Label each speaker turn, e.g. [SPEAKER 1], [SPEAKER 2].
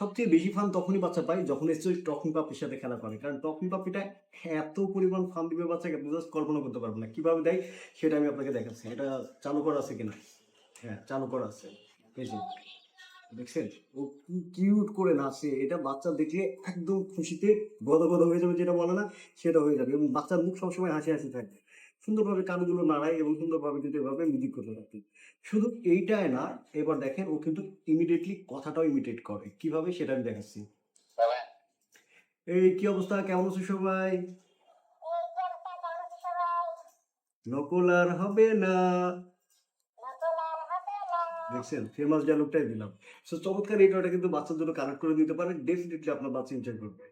[SPEAKER 1] সবচেয়ে বেশি ফান তখনই বাচ্চা পায় যখন এসে টকিং পাপির সাথে খেলা করে, কারণ টকিং পাপিটা এত পরিমাণ ফান দিবে বাচ্চাকে আপনি জাস্ট কল্পনা করতে পারবেন না কিভাবে দেয়। সেটা আমি আপনাকে দেখাচ্ছি। এটা চালু করা আছে কিনা? হ্যাঁ, চালু করা আছে। এই যে দেখছেন, ও কি কিউট করে নাচে, এটা বাচ্চা দেখলে একদম খুশিতে গদগদ হয়ে যাবে, যেটা বলে না সেটা হয়ে যাবে, এবং বাচ্চার মুখ সবসময় হাসি হাসি থাকে। সুন্দরভাবে কানগুলো নাড়ায় এবং সুন্দরভাবে কিন্তু এভাবে মিউজিক করতে থাকে। শুধু এইটাই না, এবার দেখেন ও কিন্তু ইমিডিয়েটলি কথাটাও ইমিটেট করে। কিভাবে সেটা আমি দেখাচ্ছি। এই কি অবস্থা, কেমন আছো সবাই? নকল আর হবে না। দেখছেন, ফেমাস ডায়লগটাই দিলাম। সো চমৎকার, এটা কিন্তু বাচ্চার জন্য কানেক্ট করে দিতে পারে, ডেফিনেটলি আপনার বাচ্চা এনজয় করবে।